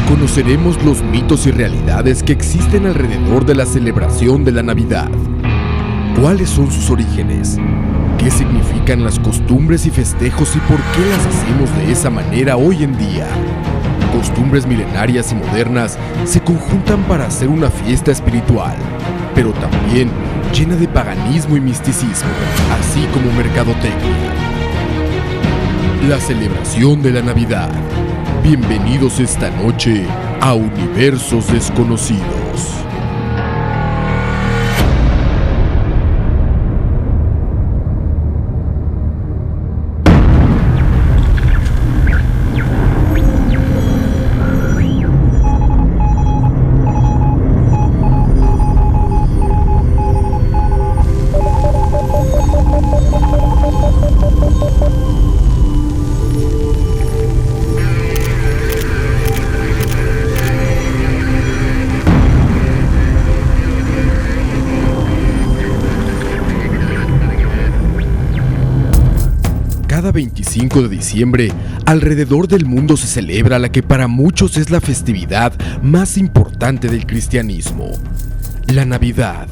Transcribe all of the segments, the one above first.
conoceremos los mitos y realidades que existen alrededor de la celebración de la Navidad. ¿Cuáles son sus orígenes? ¿Qué significan las costumbres y festejos y por qué las hacemos de esa manera hoy en día? Costumbres milenarias y modernas se conjuntan para hacer una fiesta espiritual, pero también llena de paganismo y misticismo, así como mercadotecnia. La celebración de la Navidad. Bienvenidos esta noche a Universos Desconocidos. Cada 25 de diciembre, alrededor del mundo se celebra la que para muchos es la festividad más importante del cristianismo, la Navidad.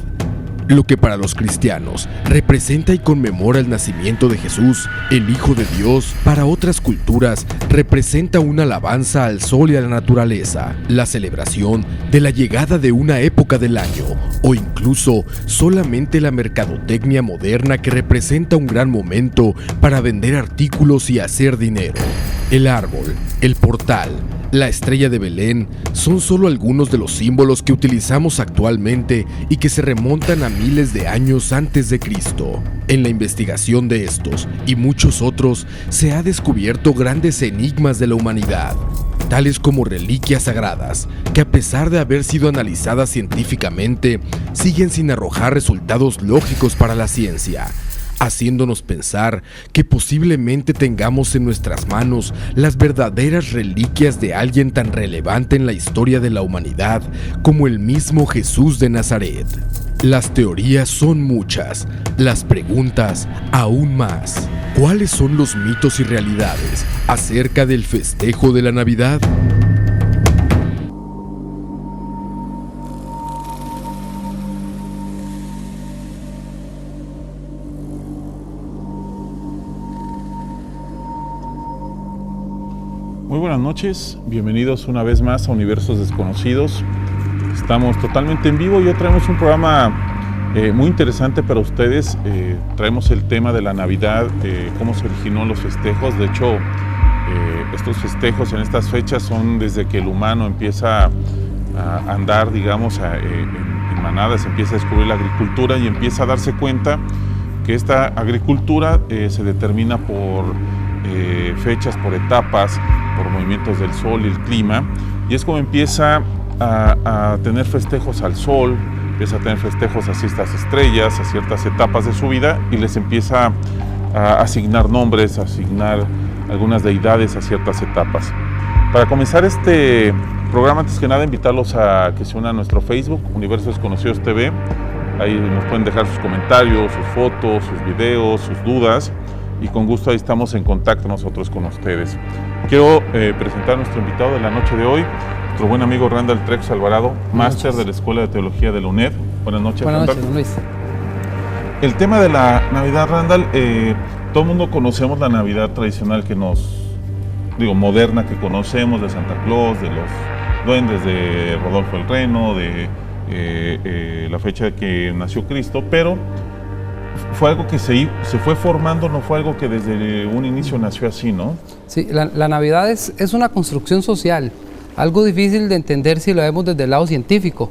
Lo que para los cristianos representa y conmemora el nacimiento de Jesús, el Hijo de Dios, para otras culturas representa una alabanza al sol y a la naturaleza, la celebración de la llegada de una época del año, o incluso solamente la mercadotecnia moderna que representa un gran momento para vender artículos y hacer dinero. El árbol, el portal, la estrella de Belén son solo algunos de los símbolos que utilizamos actualmente y que se remontan a miles de años antes de Cristo. En la investigación de estos y muchos otros se ha descubierto grandes enigmas de la humanidad, tales como reliquias sagradas, que a pesar de haber sido analizadas científicamente, siguen sin arrojar resultados lógicos para la ciencia, haciéndonos pensar que posiblemente tengamos en nuestras manos las verdaderas reliquias de alguien tan relevante en la historia de la humanidad como el mismo Jesús de Nazaret. Las teorías son muchas, las preguntas aún más. ¿Cuáles son los mitos y realidades acerca del festejo de la Navidad? Muy buenas noches, bienvenidos una vez más a Universos Desconocidos. Estamos totalmente en vivo y hoy traemos un programa muy interesante para ustedes. Traemos el tema de la Navidad, cómo se originó los festejos. De hecho, estos festejos en estas fechas son desde que el humano empieza a andar, digamos, en manadas, empieza a descubrir la agricultura y empieza a darse cuenta que esta agricultura se determina por fechas, por etapas, por movimientos del sol y el clima, y es como empieza a tener festejos al sol, empieza a tener festejos a ciertas estrellas, a ciertas etapas de su vida, y les empieza a asignar nombres, a asignar algunas deidades a ciertas etapas. Para comenzar este programa, antes que nada, invitarlos a que se unan a nuestro Facebook, Universos Desconocidos TV. Ahí nos pueden dejar sus comentarios, sus fotos, sus videos, sus dudas, y con gusto ahí estamos en contacto nosotros con ustedes. Quiero presentar a nuestro invitado de la noche de hoy, nuestro buen amigo Randall Trejos Alvarado, máster de la Escuela de Teología de la UNED. Buenas noches, Randall. Buenas noches, Luis. El tema de la Navidad, Randall, todo el mundo conocemos la Navidad tradicional moderna que conocemos, de Santa Claus, de los duendes, de Rodolfo el Reno, de la fecha que nació Cristo, pero fue algo que se fue formando, no fue algo que desde un inicio nació así, ¿no? Sí, la Navidad es una construcción social, algo difícil de entender si lo vemos desde el lado científico,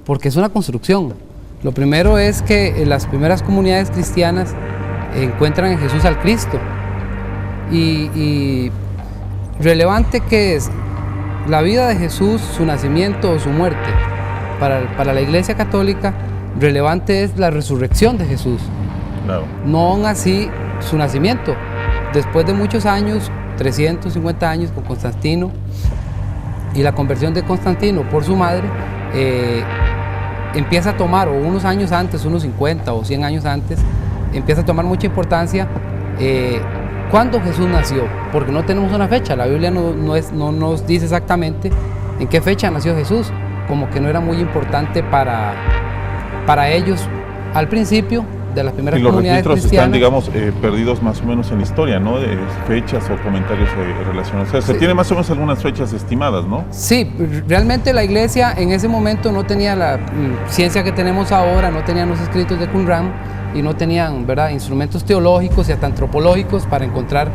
porque es una construcción. Lo primero es que las primeras comunidades cristianas encuentran en Jesús al Cristo, y relevante que es la vida de Jesús, su nacimiento o su muerte. Para la Iglesia Católica, relevante es la resurrección de Jesús. Claro. No aún así su nacimiento. Después de muchos años, 350 años con Constantino y la conversión de Constantino por su madre, empieza a tomar, o unos años antes, unos 50 o 100 años antes, empieza a tomar mucha importancia cuándo Jesús nació, porque no tenemos una fecha. La Biblia no nos dice exactamente en qué fecha nació Jesús, como que no era muy importante para ellos al principio de las primeras comunidades cristianas. Y los registros están, digamos, perdidos más o menos en la historia, ¿no? De fechas o comentarios relacionados. O sea, se tiene más o menos algunas fechas estimadas, ¿no? Sí, realmente la iglesia en ese momento no tenía la ciencia que tenemos ahora, no tenían los escritos de Qumran y no tenían, ¿verdad?, instrumentos teológicos y hasta antropológicos para encontrar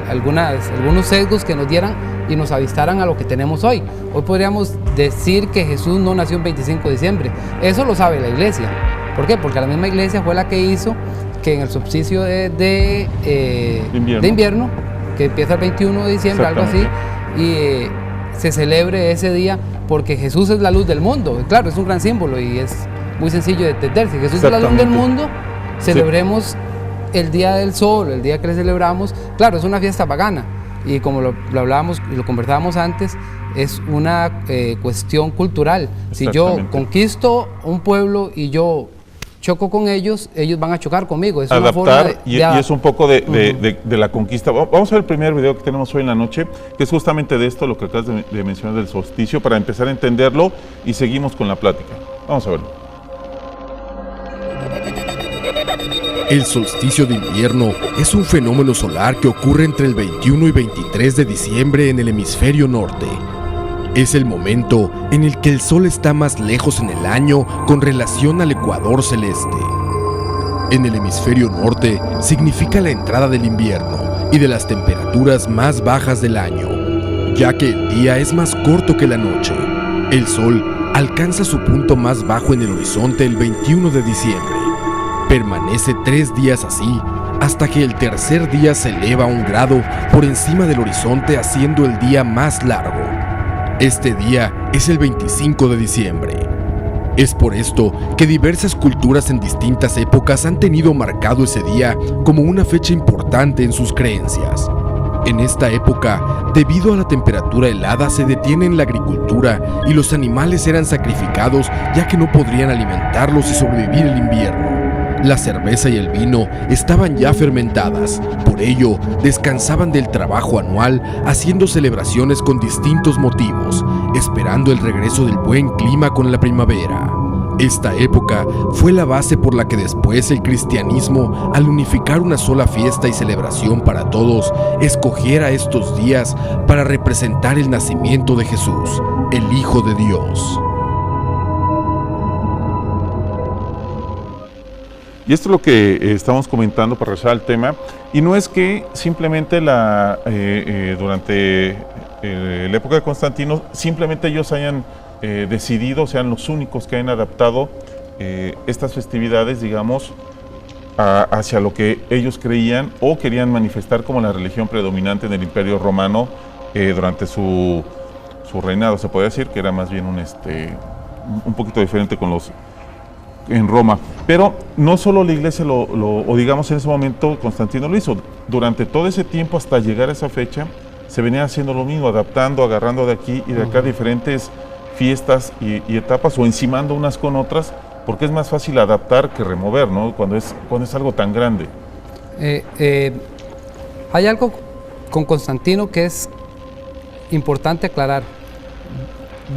algunos sesgos que nos dieran y nos avistaran a lo que tenemos hoy. Hoy podríamos decir que Jesús no nació el 25 de diciembre. Eso lo sabe la iglesia. ¿Por qué? Porque la misma iglesia fue la que hizo que en el solsticio de invierno, que empieza el 21 de diciembre, algo así, y se celebre ese día porque Jesús es la luz del mundo. Claro, es un gran símbolo y es muy sencillo de entender. Si Jesús es la luz del mundo, celebremos el día del sol, el día que le celebramos. Claro, es una fiesta pagana y como lo hablábamos y lo conversábamos antes, es una cuestión cultural. Si yo conquisto un pueblo y yo choco con ellos, ellos van a chocar conmigo. Es adaptar, una forma y es un poco de la conquista. Vamos a ver el primer video que tenemos hoy en la noche, que es justamente de esto, lo que acabas de mencionar del solsticio, para empezar a entenderlo y seguimos con la plática. Vamos a verlo. El solsticio de invierno es un fenómeno solar que ocurre entre el 21 y 23 de diciembre en el hemisferio norte. Es el momento en el que el Sol está más lejos en el año con relación al ecuador celeste. En el hemisferio norte significa la entrada del invierno y de las temperaturas más bajas del año, ya que el día es más corto que la noche. El Sol alcanza su punto más bajo en el horizonte el 21 de diciembre. Permanece 3 días así, hasta que el tercer día se eleva 1 grado por encima del horizonte, haciendo el día más largo. Este día es el 25 de diciembre. Es por esto que diversas culturas en distintas épocas han tenido marcado ese día como una fecha importante en sus creencias. En esta época, debido a la temperatura helada, se detiene en la agricultura y los animales eran sacrificados ya que no podrían alimentarlos y sobrevivir el invierno. La cerveza y el vino estaban ya fermentadas, por ello descansaban del trabajo anual haciendo celebraciones con distintos motivos, esperando el regreso del buen clima con la primavera. Esta época fue la base por la que después el cristianismo, al unificar una sola fiesta y celebración para todos, escogiera estos días para representar el nacimiento de Jesús, el Hijo de Dios. Y esto es lo que estamos comentando para regresar al tema, y no es que simplemente durante la época de Constantino, simplemente ellos hayan decidido, sean los únicos que hayan adaptado estas festividades, digamos, hacia lo que ellos creían o querían manifestar como la religión predominante en el Imperio Romano durante su reinado. Se puede decir que era más bien un poquito diferente con los en Roma, pero no solo la iglesia o digamos en ese momento Constantino lo hizo. Durante todo ese tiempo hasta llegar a esa fecha se venía haciendo lo mismo, adaptando, agarrando de aquí y de acá diferentes fiestas y etapas o encimando unas con otras, porque es más fácil adaptar que remover, ¿no? Cuando es algo tan grande. Hay algo con Constantino que es importante aclarar: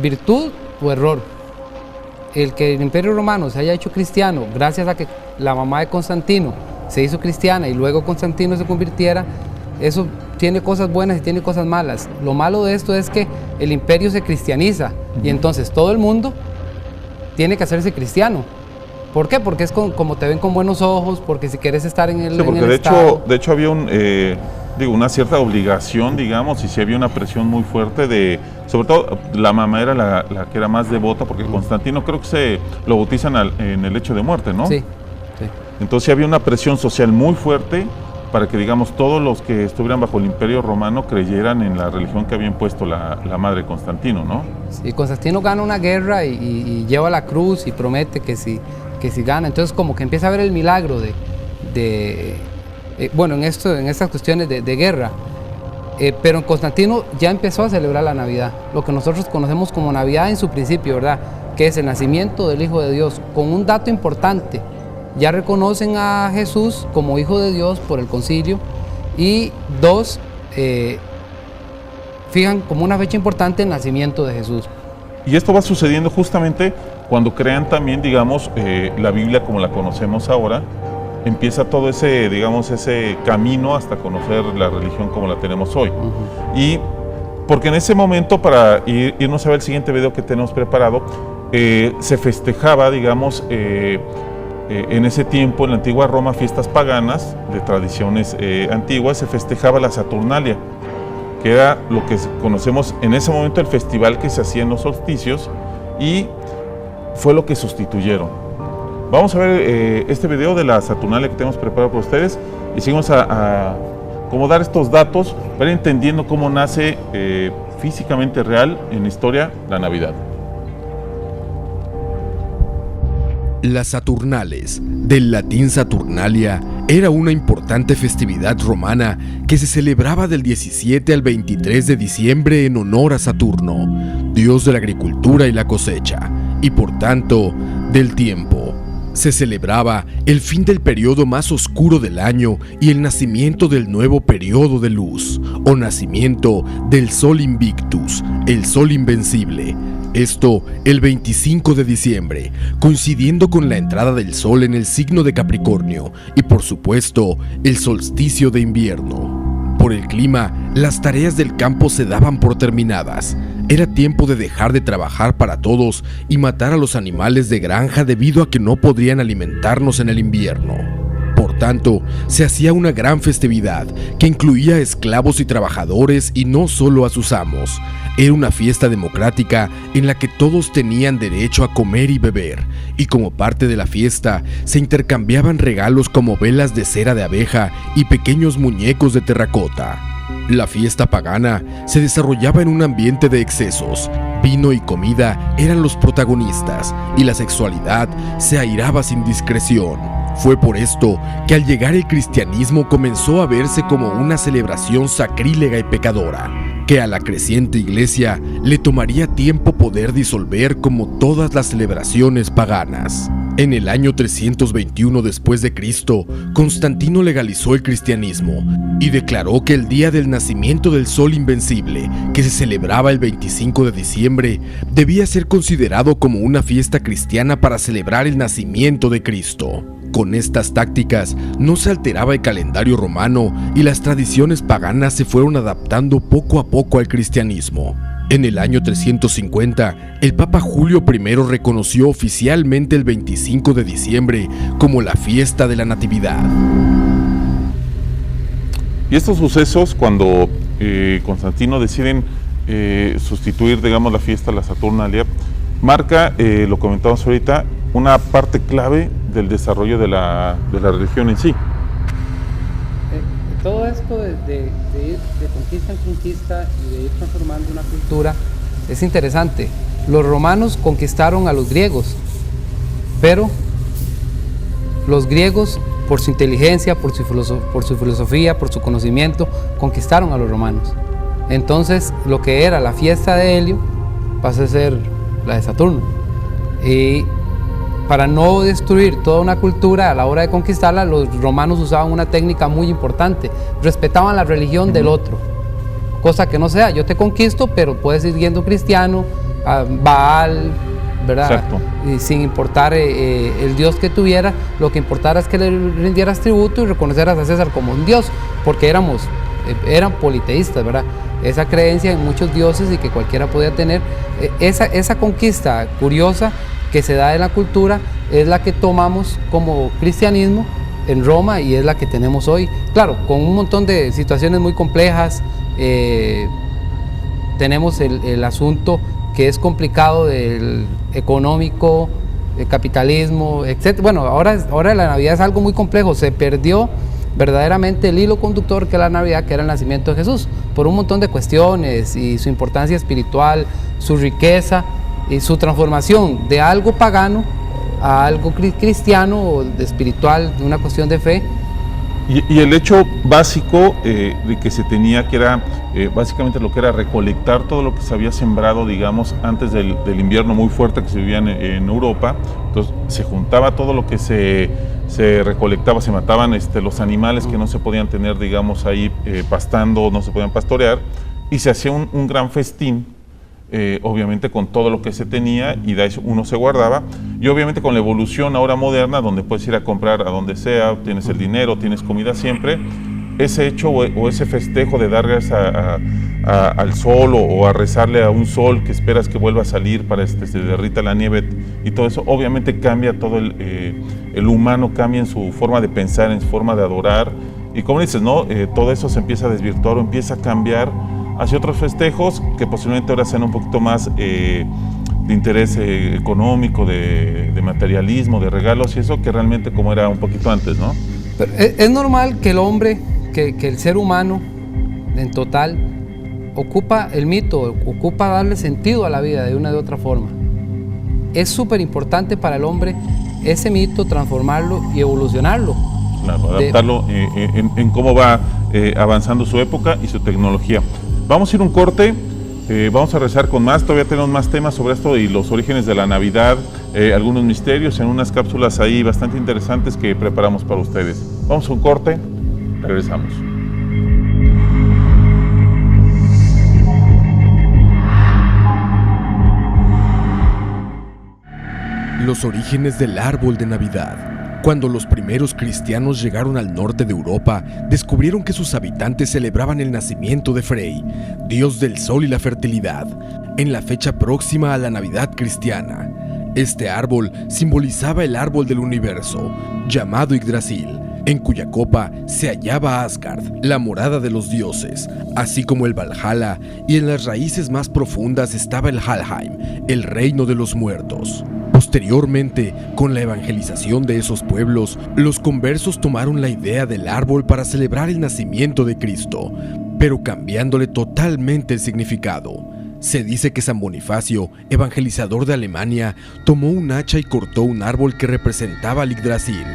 virtud o error. El que el Imperio Romano se haya hecho cristiano gracias a que la mamá de Constantino se hizo cristiana y luego Constantino se convirtiera, eso tiene cosas buenas y tiene cosas malas. Lo malo de esto es que el imperio se cristianiza y entonces todo el mundo tiene que hacerse cristiano. ¿Por qué? Porque es como te ven con buenos ojos, porque si quieres estar en el, porque en el de estado. hecho había una cierta obligación, digamos, y sí había una presión muy fuerte sobre todo la mamá era la que era más devota, porque Constantino creo que se lo bautizan en el hecho de muerte, ¿no? Sí, sí. Entonces había una presión social muy fuerte para que, digamos, todos los que estuvieran bajo el Imperio Romano creyeran en la religión que había impuesto la madre de Constantino, ¿no? Sí, Constantino gana una guerra y lleva la cruz y promete que si gana, entonces como que empieza a ver el milagro bueno, en estas cuestiones de guerra, pero en Constantino ya empezó a celebrar la Navidad, lo que nosotros conocemos como Navidad en su principio, ¿verdad? Que es el nacimiento del Hijo de Dios, con un dato importante: ya reconocen a Jesús como Hijo de Dios por el concilio, y 2, fijan como una fecha importante el nacimiento de Jesús. Y esto va sucediendo justamente cuando crean también, digamos, la Biblia como la conocemos ahora. Empieza todo ese, digamos, ese camino hasta conocer la religión como la tenemos hoy. Y porque en ese momento, para irnos a ver el siguiente video que tenemos preparado, se festejaba, digamos, en ese tiempo, en la antigua Roma, fiestas paganas de tradiciones antiguas, se festejaba la Saturnalia, que era lo que conocemos en ese momento el festival que se hacía en los solsticios, y fue lo que sustituyeron. Vamos a ver este video de la Saturnalia que tenemos preparado para ustedes y seguimos a cómo dar estos datos para ir entendiendo cómo nace físicamente real en la historia la Navidad. Las Saturnales, del latín Saturnalia, era una importante festividad romana que se celebraba del 17 al 23 de diciembre en honor a Saturno, dios de la agricultura y la cosecha, y por tanto, del tiempo. Se celebraba el fin del periodo más oscuro del año y el nacimiento del nuevo periodo de luz, o nacimiento del Sol Invictus, el Sol Invencible. Esto el 25 de diciembre, coincidiendo con la entrada del Sol en el signo de Capricornio y por supuesto el solsticio de invierno. Por el clima, las tareas del campo se daban por terminadas. Era tiempo de dejar de trabajar para todos y matar a los animales de granja debido a que no podrían alimentarnos en el invierno. Por tanto, se hacía una gran festividad que incluía esclavos y trabajadores y no solo a sus amos. Era una fiesta democrática en la que todos tenían derecho a comer y beber, y como parte de la fiesta se intercambiaban regalos como velas de cera de abeja y pequeños muñecos de terracota. La fiesta pagana se desarrollaba en un ambiente de excesos. Vino y comida eran los protagonistas y la sexualidad se airaba sin discreción. Fue por esto que al llegar el cristianismo comenzó a verse como una celebración sacrílega y pecadora, que a la creciente iglesia le tomaría tiempo poder disolver como todas las celebraciones paganas. En el año 321 después de Cristo, Constantino legalizó el cristianismo y declaró que el día del nacimiento del Sol Invencible, que se celebraba el 25 de diciembre, debía ser considerado como una fiesta cristiana para celebrar el nacimiento de Cristo. Con estas tácticas no se alteraba el calendario romano y las tradiciones paganas se fueron adaptando poco a poco al cristianismo. En el año 350, el Papa Julio I reconoció oficialmente el 25 de diciembre como la fiesta de la Natividad. Y estos sucesos, cuando Constantino deciden sustituir, digamos, la fiesta, la Saturnalia, marca, lo comentamos ahorita, una parte clave del desarrollo de la religión en sí. Todo esto de ir de conquista en conquista y de ir transformando una cultura es interesante. Los romanos conquistaron a los griegos, pero los griegos, por su inteligencia, por su filosofía, por su conocimiento, conquistaron a los romanos. Entonces, lo que era la fiesta de Helio pasa a ser la de Saturno. Y para no destruir toda una cultura a la hora de conquistarla, los romanos usaban una técnica muy importante: respetaban la religión del otro, cosa que no sea, yo te conquisto, pero puedes ir siendo cristiano, a Baal, ¿verdad? Exacto. Y sin importar el dios que tuviera, lo que importara es que le rindieras tributo y reconocieras a César como un dios, porque eran politeístas, ¿verdad? Esa creencia en muchos dioses y que cualquiera podía tener. Esa conquista curiosa que se da en la cultura es la que tomamos como cristianismo en Roma y es la que tenemos hoy. Claro, con un montón de situaciones muy complejas. Tenemos el asunto que es complicado del económico, el capitalismo, etc. Bueno, ahora la Navidad es algo muy complejo. Se perdió verdaderamente el hilo conductor que es la Navidad, que era el nacimiento de Jesús, por un montón de cuestiones y su importancia espiritual, su riqueza y su transformación de algo pagano a algo cristiano o de espiritual, de una cuestión de fe. Y el hecho básico de que se tenía, que era básicamente lo que era recolectar todo lo que se había sembrado, digamos, antes del invierno muy fuerte que se vivía en Europa. Entonces se juntaba todo lo que se recolectaba, se mataban los animales que no se podían tener, digamos, ahí pastando, no se podían pastorear, y se hacía un gran festín, obviamente con todo lo que se tenía, y de eso uno se guardaba, y obviamente con la evolución ahora moderna, donde puedes ir a comprar a donde sea, tienes el dinero, tienes comida siempre, ese hecho o ese festejo de dar gracias al sol o a rezarle a un sol que esperas que vuelva a salir para que se derrita la nieve y todo eso, obviamente cambia todo el humano, cambia en su forma de pensar, en su forma de adorar, y como dices, ¿no? Todo eso se empieza a desvirtuar o empieza a cambiar hacia otros festejos que posiblemente ahora sean un poquito más de interés económico, de materialismo, de regalos y eso, que realmente como era un poquito antes, ¿no? Pero es normal que el hombre, que el ser humano en total ocupa el mito, ocupa darle sentido a la vida de una u otra forma. Es súper importante para el hombre ese mito, transformarlo y evolucionarlo. Claro, adaptarlo en cómo va avanzando su época y su tecnología. Vamos a ir un corte, vamos a rezar con más, todavía tenemos más temas sobre esto y los orígenes de la Navidad, algunos misterios en unas cápsulas ahí bastante interesantes que preparamos para ustedes. Vamos a un corte, regresamos. Los orígenes del árbol de Navidad. Cuando los primeros cristianos llegaron al norte de Europa, descubrieron que sus habitantes celebraban el nacimiento de Frey, dios del sol y la fertilidad, en la fecha próxima a la Navidad cristiana. Este árbol simbolizaba el árbol del universo, llamado Yggdrasil, en cuya copa se hallaba Asgard, la morada de los dioses, así como el Valhalla, y en las raíces más profundas estaba el Helheim, el reino de los muertos. Posteriormente, con la evangelización de esos pueblos, los conversos tomaron la idea del árbol para celebrar el nacimiento de Cristo, pero cambiándole totalmente el significado. Se dice que San Bonifacio, evangelizador de Alemania, tomó un hacha y cortó un árbol que representaba al Yggdrasil,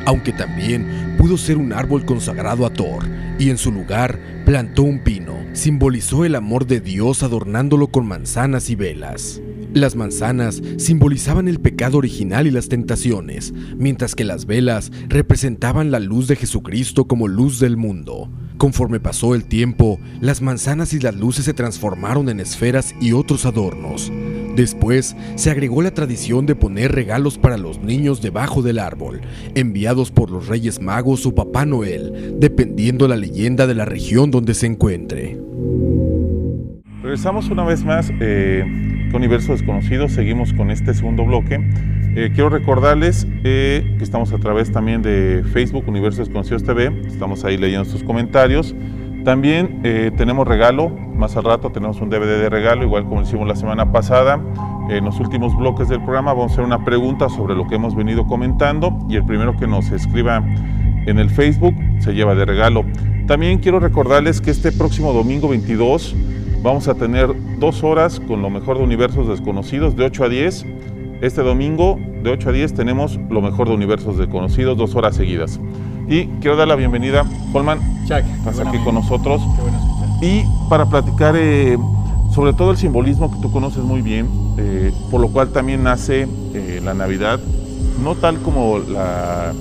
aunque también pudo ser un árbol consagrado a Thor, y en su lugar plantó un pino. Simbolizó el amor de Dios adornándolo con manzanas y velas. Las manzanas simbolizaban el pecado original y las tentaciones, mientras que las velas representaban la luz de Jesucristo como luz del mundo. Conforme pasó el tiempo, las manzanas y las luces se transformaron en esferas y otros adornos. Después, se agregó la tradición de poner regalos para los niños debajo del árbol, enviados por los Reyes Magos o Papá Noel, dependiendo la leyenda de la región donde se encuentre. Regresamos una vez más con Universo Desconocido, seguimos con este segundo bloque. Quiero recordarles que estamos a través también de Facebook, Universo Desconocidos TV, estamos ahí leyendo sus comentarios. También tenemos regalo, más al rato tenemos un DVD de regalo, igual como hicimos la semana pasada. En los últimos bloques del programa vamos a hacer una pregunta sobre lo que hemos venido comentando y el primero que nos escriba en el Facebook se lleva de regalo. También quiero recordarles que este próximo domingo 22 vamos a tener 2 horas con lo mejor de Universos Desconocidos, de 8 a 10. Este domingo, de 8 a 10, tenemos lo mejor de Universos Desconocidos, 2 horas seguidas. Y quiero dar la bienvenida, Holman, estás aquí con nosotros. Qué bueno escuchar. Y para platicar sobre todo el simbolismo que tú conoces muy bien, por lo cual también nace la Navidad, no tal como la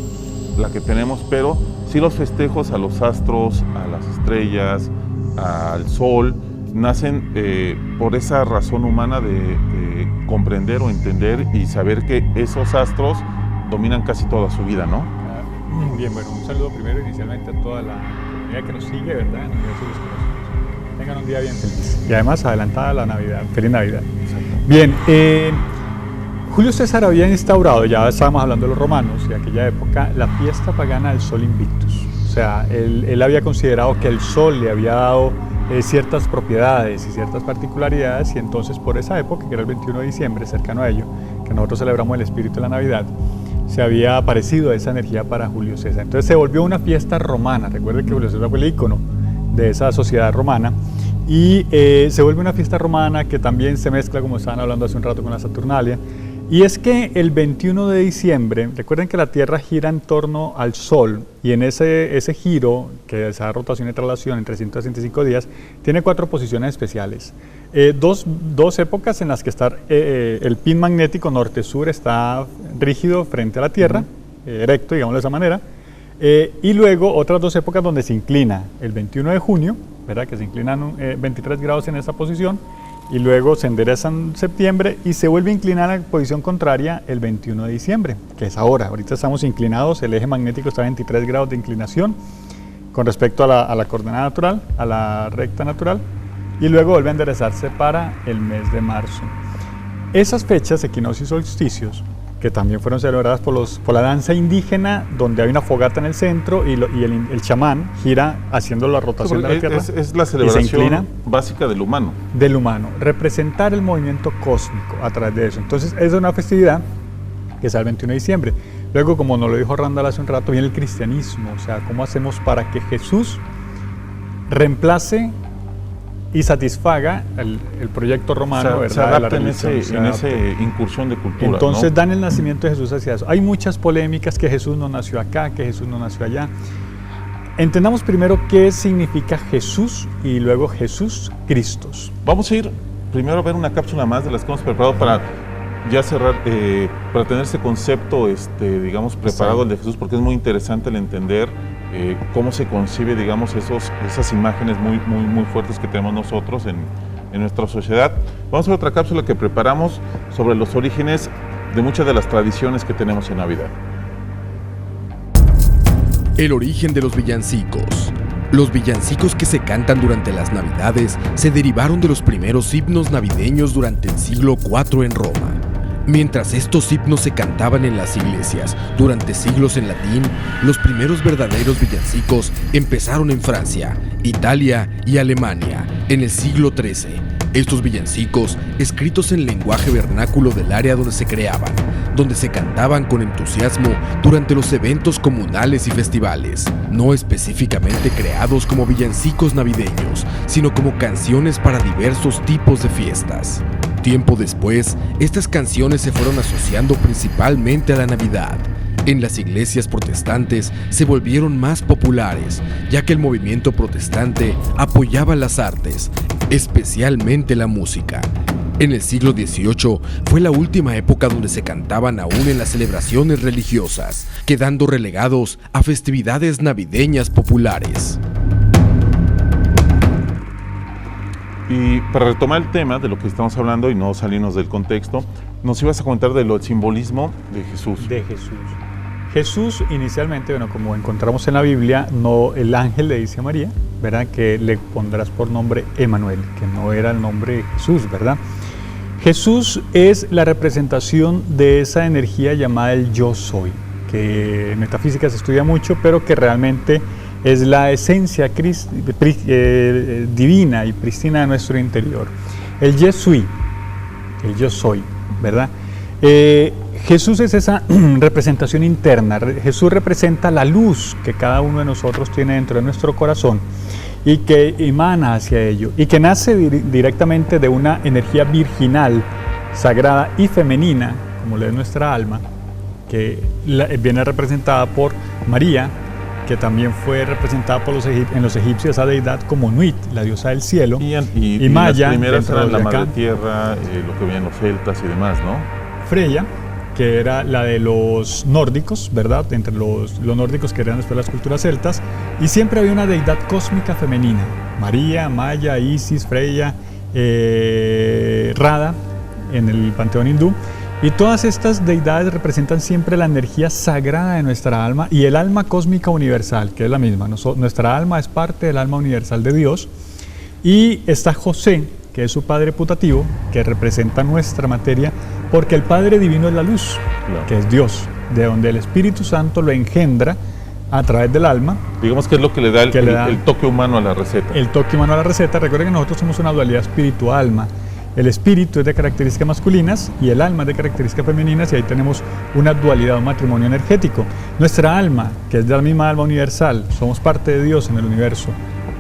que tenemos, pero sí los festejos a los astros, a las estrellas, al sol, nacen por esa razón humana de comprender o entender y saber que esos astros dominan casi toda su vida, ¿no? Bien, bueno, un saludo primero inicialmente a toda la comunidad que nos sigue, ¿verdad? En Universos Desconocidos. Tengan un día bien feliz. Y además adelantada la Navidad. Feliz Navidad. Bien, Julio César había instaurado, ya estábamos hablando de los romanos, de aquella época, la fiesta pagana del Sol Invictus. O sea, él había considerado que el Sol le había dado ciertas propiedades y ciertas particularidades, y entonces por esa época, que era el 21 de diciembre, cercano a ello, que nosotros celebramos el espíritu de la Navidad, se había aparecido esa energía para Julio César. Entonces se volvió una fiesta romana. Recuerden que Julio César fue el ícono de esa sociedad romana, y se vuelve una fiesta romana que también se mezcla, como estaban hablando hace un rato, con la Saturnalia. Y es que el 21 de diciembre, recuerden que la Tierra gira en torno al Sol, y en ese giro, que es esa rotación y traslación en 365 días, tiene 4 posiciones especiales. Dos épocas en las que está el pin magnético norte-sur está rígido frente a la Tierra, erecto, digamos de esa manera, y luego otras 2 épocas donde se inclina, el 21 de junio, ¿verdad? Que se inclinan 23 grados en esa posición y luego se enderezan en septiembre y se vuelve a inclinar a la posición contraria el 21 de diciembre, que es ahora. Ahorita estamos inclinados, el eje magnético está a 23 grados de inclinación con respecto a la coordenada natural, a la recta natural, y luego vuelve a enderezarse para el mes de marzo. Esas fechas, equinoccios y solsticios, que también fueron celebradas por la danza indígena, donde hay una fogata en el centro y el chamán gira haciendo la rotación de la Tierra. Es la celebración básica del humano. Del humano, representar el movimiento cósmico a través de eso. Entonces, es una festividad que es el 21 de diciembre. Luego, como nos lo dijo Randall hace un rato, viene el cristianismo. O sea, ¿cómo hacemos para que Jesús reemplace y satisfaga el proyecto romano, ¿verdad? Se adapta en esa incursión de cultura. Entonces, ¿no? dan el nacimiento de Jesús hacia eso. Hay muchas polémicas, que Jesús no nació acá, que Jesús no nació allá. Entendamos primero qué significa Jesús y luego Jesús Cristos. Vamos a ir primero a ver una cápsula más de las que hemos preparado para ya cerrar, para tener ese concepto, digamos, preparado, el de Jesús, porque es muy interesante el entender cómo se concibe, digamos, esas imágenes muy fuertes que tenemos nosotros en nuestra sociedad. Vamos a ver otra cápsula que preparamos sobre los orígenes de muchas de las tradiciones que tenemos en Navidad. El origen de los villancicos. Los villancicos que se cantan durante las Navidades se derivaron de los primeros himnos navideños durante el siglo IV en Roma. Mientras estos himnos se cantaban en las iglesias durante siglos en latín, los primeros verdaderos villancicos empezaron en Francia, Italia y Alemania en el siglo XIII. Estos villancicos, escritos en lenguaje vernáculo del área donde se creaban, donde se cantaban con entusiasmo durante los eventos comunales y festivales, no específicamente creados como villancicos navideños, sino como canciones para diversos tipos de fiestas. Tiempo después, estas canciones se fueron asociando principalmente a la Navidad. En las iglesias protestantes se volvieron más populares, ya que el movimiento protestante apoyaba las artes, especialmente la música. En el siglo XVIII fue la última época donde se cantaban aún en las celebraciones religiosas, quedando relegados a festividades navideñas populares. Y para retomar el tema de lo que estamos hablando y no salirnos del contexto, nos ibas a comentar del simbolismo de Jesús. De Jesús. Jesús inicialmente, bueno, como encontramos en la Biblia, no, el ángel le dice a María, ¿verdad?, que le pondrás por nombre Emanuel, que no era el nombre de Jesús, ¿verdad? Jesús es la representación de esa energía llamada el yo soy, que en metafísica se estudia mucho, pero que realmente es la esencia divina y prístina de nuestro interior. El yo soy, ¿verdad? Jesús es esa representación interna. Jesús representa la luz que cada uno de nosotros tiene dentro de nuestro corazón y que emana hacia ello y que nace directamente de una energía virginal, sagrada y femenina, como lo es nuestra alma, que viene representada por María, que también fue representada por en los egipcios esa deidad como Nuit, la diosa del cielo, y Maya, las primeras eran la madre tierra, lo que venían los celtas y demás, ¿no? Freya, que era la de los nórdicos, ¿verdad? Entre los nórdicos que eran después las culturas celtas, y siempre había una deidad cósmica femenina: María, Maya, Isis, Freya, Radha en el panteón hindú. Y todas estas deidades representan siempre la energía sagrada de nuestra alma y el alma cósmica universal, que es la misma. Nuestra alma es parte del alma universal de Dios. Y está José, que es su padre putativo, que representa nuestra materia, porque el Padre Divino es la luz, claro, que es Dios, de donde el Espíritu Santo lo engendra a través del alma. Digamos que es lo que le da el toque humano a la receta. El toque humano a la receta. Recuerden que nosotros somos una dualidad espíritu-alma. El espíritu es de características masculinas y el alma es de características femeninas, y ahí tenemos una dualidad, un matrimonio energético. Nuestra alma, que es de la misma alma universal, somos parte de Dios en el universo,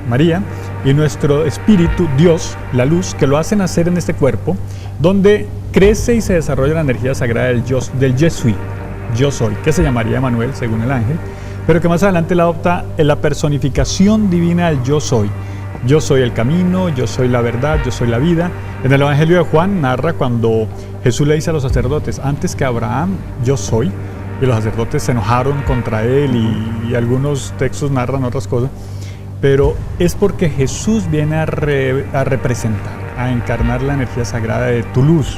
María, y nuestro espíritu, Dios, la luz, que lo hace nacer en este cuerpo, donde crece y se desarrolla la energía sagrada del yo soy, que se llamaría Emanuel según el ángel, pero que más adelante la adopta en la personificación divina del yo soy. Yo soy el camino, yo soy la verdad, yo soy la vida. En el Evangelio de Juan narra cuando Jesús le dice a los sacerdotes: antes que Abraham, yo soy. Y los sacerdotes se enojaron contra él, y algunos textos narran otras cosas. pero es porque Jesús viene a representar, a encarnar la energía sagrada de tu luz.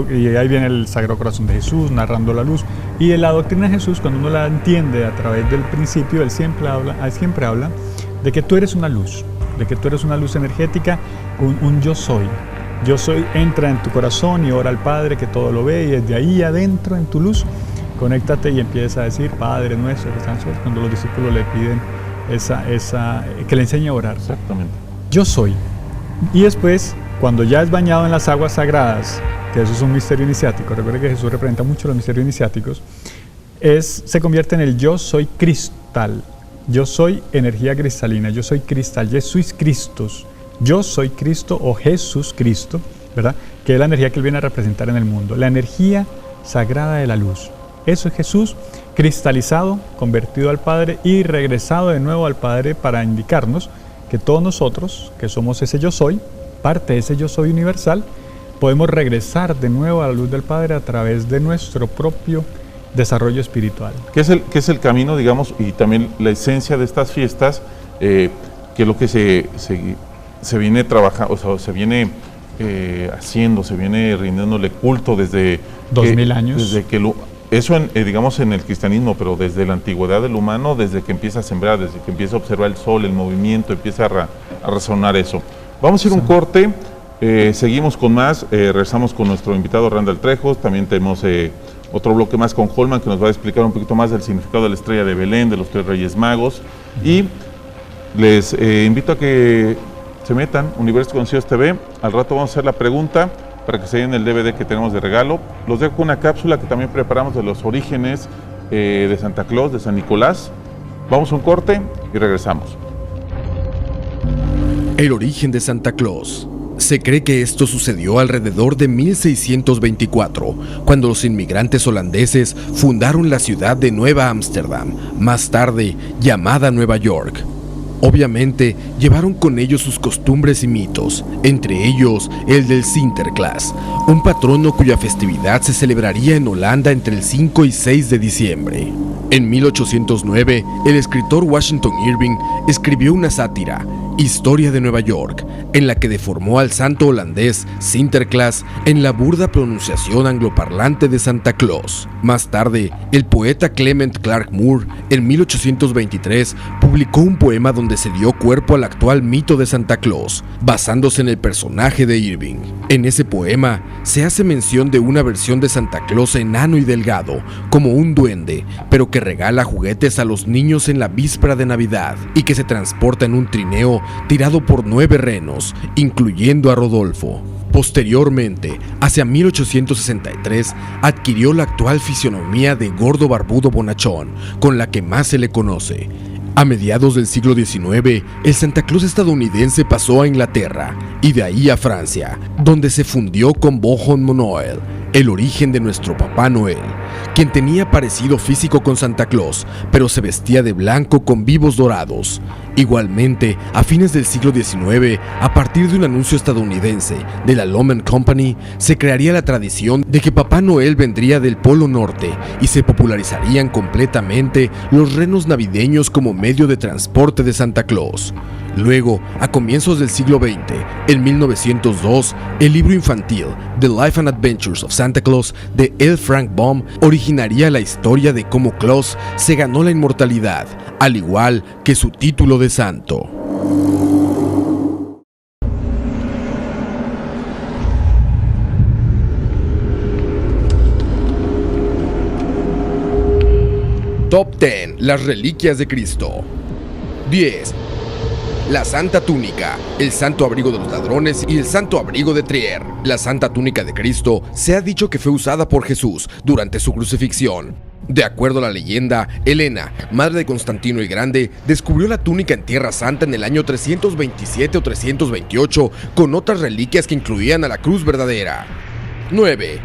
Y ahí viene el Sagrado Corazón de Jesús narrando la luz. Y en la doctrina de Jesús, cuando uno la entiende a través del principio, él siempre habla de que tú eres una luz, de que tú eres una luz energética, un yo soy. Yo soy entra en tu corazón y ora al Padre que todo lo ve, y desde ahí adentro en tu luz, conéctate y empieza a decir, Padre nuestro que estás en los cielos, cuando los discípulos le piden que le enseñe a orar. Exactamente. Yo soy. Y después, cuando ya es bañado en las aguas sagradas, que eso es un misterio iniciático, recuerde que Jesús representa mucho los misterios iniciáticos, se convierte en el yo soy cristal. Yo soy energía cristalina, yo soy cristal, yo soy Cristos. Yo soy Cristo o Jesús Cristo, ¿verdad? Que es la energía que Él viene a representar en el mundo, la energía sagrada de la luz. Eso es Jesús cristalizado, convertido al Padre y regresado de nuevo al Padre para indicarnos que todos nosotros, que somos ese yo soy, parte de ese yo soy universal, podemos regresar de nuevo a la luz del Padre a través de nuestro propio desarrollo espiritual. ¿Qué es el camino, digamos, y también la esencia de estas fiestas, que es lo que se viene trabajando, o sea, se viene haciendo, se viene rindiéndole culto desde 2000 años. Desde que eso digamos en el cristianismo, pero desde la antigüedad del humano, desde que empieza a sembrar, desde que empieza a observar el sol, el movimiento, empieza a resonar eso. Vamos a ir un corte, seguimos con más, regresamos con nuestro invitado Randall Trejos, también tenemos otro bloque más con Holman que nos va a explicar un poquito más del significado de la estrella de Belén, de los 3 Reyes Magos, y les invito a que se metan, Universos Conocidos TV, al rato vamos a hacer la pregunta para que se den el DVD que tenemos de regalo. Los dejo con una cápsula que también preparamos de los orígenes de Santa Claus, de San Nicolás. Vamos a un corte y regresamos. El origen de Santa Claus. Se cree que esto sucedió alrededor de 1624, cuando los inmigrantes holandeses fundaron la ciudad de Nueva Ámsterdam, más tarde llamada Nueva York. Obviamente, llevaron con ellos sus costumbres y mitos, entre ellos el del Sinterklaas, un patrono cuya festividad se celebraría en Holanda entre el 5 y 6 de diciembre. En 1809, el escritor Washington Irving escribió una sátira, Historia de Nueva York, en la que deformó al santo holandés Sinterklaas en la burda pronunciación angloparlante de Santa Claus. Más tarde, el poeta Clement Clarke Moore, en 1823, publicó un poema donde se dio cuerpo al actual mito de Santa Claus, basándose en el personaje de Irving. En ese poema, se hace mención de una versión de Santa Claus enano y delgado, como un duende, pero que regala juguetes a los niños en la víspera de Navidad, y que se transporta en un trineo tirado por 9 renos, incluyendo a Rodolfo. Posteriormente, hacia 1863, adquirió la actual fisionomía de gordo barbudo bonachón, con la que más se le conoce. A mediados del siglo XIX, el Santa Claus estadounidense pasó a Inglaterra y de ahí a Francia, donde se fundió con Bohon Noel, el origen de nuestro Papá Noel, quien tenía parecido físico con Santa Claus, pero se vestía de blanco con vivos dorados. Igualmente, a fines del siglo XIX, a partir de un anuncio estadounidense de la Loman Company, se crearía la tradición de que Papá Noel vendría del Polo Norte y se popularizarían completamente los renos navideños como medio de transporte de Santa Claus. Luego, a comienzos del siglo XX, en 1902, el libro infantil The Life and Adventures of Santa Claus de L. Frank Baum originaría la historia de cómo Claus se ganó la inmortalidad, al igual que su título de santo. Top 10. Las reliquias de Cristo. 10. La Santa Túnica, el Santo Abrigo de los Ladrones y el Santo Abrigo de Trier. La Santa Túnica de Cristo se ha dicho que fue usada por Jesús durante su crucifixión. De acuerdo a la leyenda, Helena, madre de Constantino el Grande, descubrió la túnica en Tierra Santa en el año 327 o 328 con otras reliquias que incluían a la cruz verdadera. 9.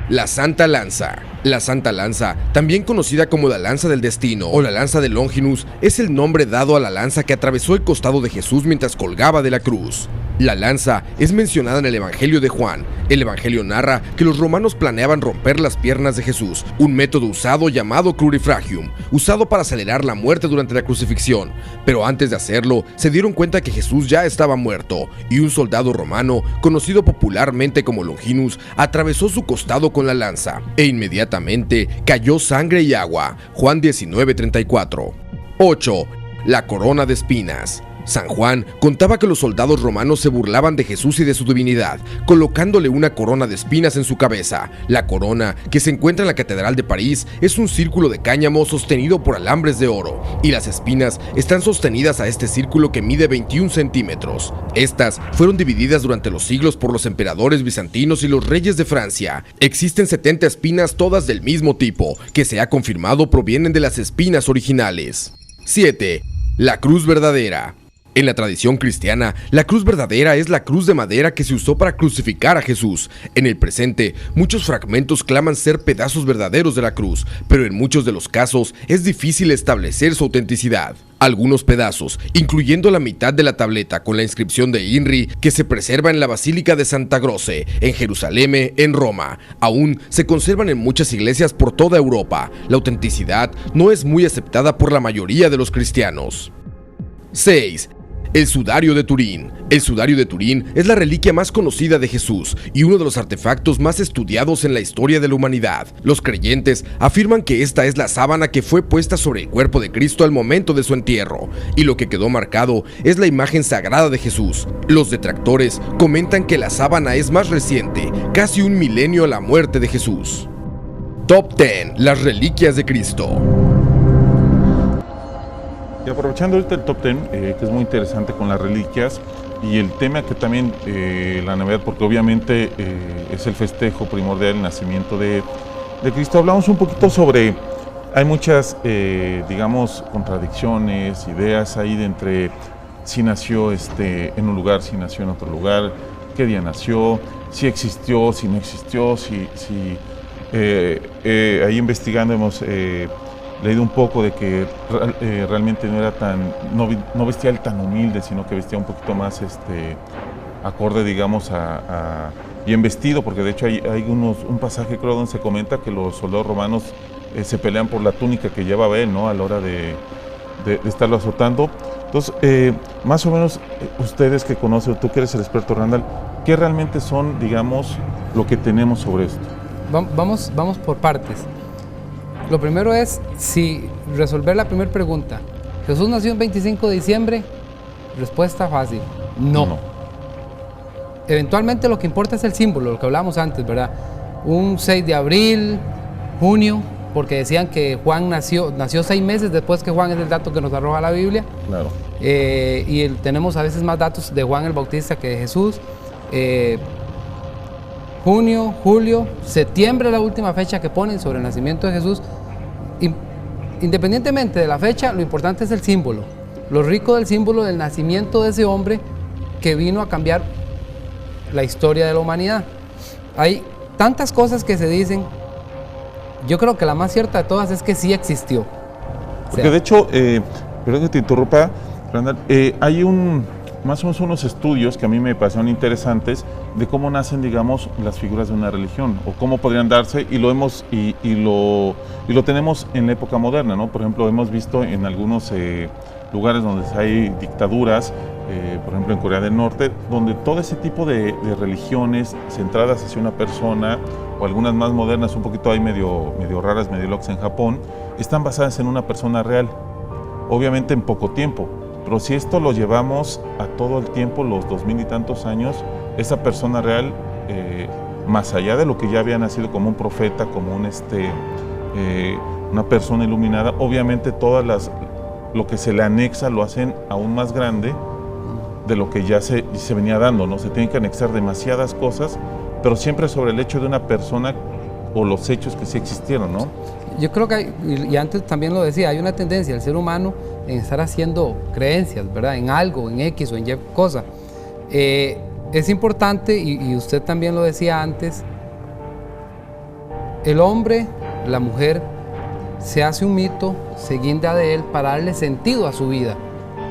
La Santa Lanza. La Santa Lanza, también conocida como la Lanza del Destino o la Lanza de Longinus, es el nombre dado a la lanza que atravesó el costado de Jesús mientras colgaba de la cruz. La lanza es mencionada en el Evangelio de Juan. El Evangelio narra que los romanos planeaban romper las piernas de Jesús, un método usado llamado crurifragium, usado para acelerar la muerte durante la crucifixión. Pero antes de hacerlo, se dieron cuenta que Jesús ya estaba muerto, y un soldado romano, conocido popularmente como Longinus, atravesó su costado con la lanza, e inmediatamente cayó sangre y agua. Juan 19:34. 8. La corona de espinas. San Juan contaba que los soldados romanos se burlaban de Jesús y de su divinidad, colocándole una corona de espinas en su cabeza. La corona, que se encuentra en la Catedral de París, es un círculo de cáñamo sostenido por alambres de oro, y las espinas están sostenidas a este círculo que mide 21 centímetros. Estas fueron divididas durante los siglos por los emperadores bizantinos y los reyes de Francia. Existen 70 espinas, todas del mismo tipo, que se ha confirmado provienen de las espinas originales. 7. La cruz verdadera. En la tradición cristiana, la cruz verdadera es la cruz de madera que se usó para crucificar a Jesús. En el presente, muchos fragmentos claman ser pedazos verdaderos de la cruz, pero en muchos de los casos es difícil establecer su autenticidad. Algunos pedazos, incluyendo la mitad de la tableta con la inscripción de INRI que se preserva en la Basílica de Santa Croce, en Jerusalén, en Roma, aún se conservan en muchas iglesias por toda Europa. La autenticidad no es muy aceptada por la mayoría de los cristianos. 6. El sudario de Turín. El sudario de Turín es la reliquia más conocida de Jesús y uno de los artefactos más estudiados en la historia de la humanidad. Los creyentes afirman que esta es la sábana que fue puesta sobre el cuerpo de Cristo al momento de su entierro, y lo que quedó marcado es la imagen sagrada de Jesús. Los detractores comentan que la sábana es más reciente, casi un milenio a la muerte de Jesús. Top 10. Las reliquias de Cristo. Y aprovechando ahorita el top 10, que es muy interesante con las reliquias, y el tema que también la Navidad, porque obviamente es el festejo primordial del nacimiento de Cristo, hablamos un poquito sobre, hay muchas, digamos, contradicciones, ideas ahí de entre si nació en un lugar, si nació en otro lugar, qué día nació, si existió, si no existió, ahí investigando hemos leído un poco de que realmente no era no vestía el tan humilde, sino que vestía un poquito más acorde, digamos, a bien vestido, porque de hecho hay un pasaje, creo, donde se comenta que los soldados romanos se pelean por la túnica que llevaba él, ¿no?, a la hora de estarlo azotando. Entonces, más o menos, ustedes que conocen, tú que eres el experto, Randall, ¿qué realmente son, digamos, lo que tenemos sobre esto? Vamos por partes. Lo primero es resolver la primera pregunta. ¿Jesús nació el 25 de diciembre? Respuesta fácil, no. Eventualmente lo que importa es el símbolo, lo que hablábamos antes, ¿verdad? Un 6 de abril, junio, porque decían que Juan nació 6 meses después que Juan, es el dato que nos arroja la Biblia. Claro. Tenemos a veces más datos de Juan el Bautista que de Jesús. Junio, julio, septiembre es la última fecha que ponen sobre el nacimiento de Jesús. Independientemente de la fecha, lo importante es el símbolo. Lo rico del símbolo del nacimiento de ese hombre que vino a cambiar la historia de la humanidad. Hay tantas cosas que se dicen. Yo creo que la más cierta de todas es que sí existió. Porque de hecho, perdón que te interrumpa, Randall, hay más o menos unos estudios que a mí me parecieron interesantes de cómo nacen, digamos, las figuras de una religión o cómo podrían darse, y lo tenemos en la época moderna, ¿no? Por ejemplo, hemos visto en algunos lugares donde hay dictaduras, por ejemplo en Corea del Norte, donde todo ese tipo de religiones centradas hacia una persona, o algunas más modernas, un poquito ahí medio raras, medio locas en Japón, están basadas en una persona real, obviamente en poco tiempo. Pero si esto lo llevamos a todo el tiempo, los 2000 y tantos años, esa persona real, más allá de lo que ya había nacido como un profeta, como una persona iluminada, obviamente lo que se le anexa lo hacen aún más grande de lo que ya se venía dando, ¿no? Se tienen que anexar demasiadas cosas, pero siempre sobre el hecho de una persona o los hechos que sí existieron, ¿no? Yo creo que y antes también lo decía, hay una tendencia del ser humano en estar haciendo creencias, ¿verdad? En algo, en X o en Y cosa. Es importante, y usted también lo decía antes, el hombre, la mujer, se hace un mito, se guinda de él para darle sentido a su vida.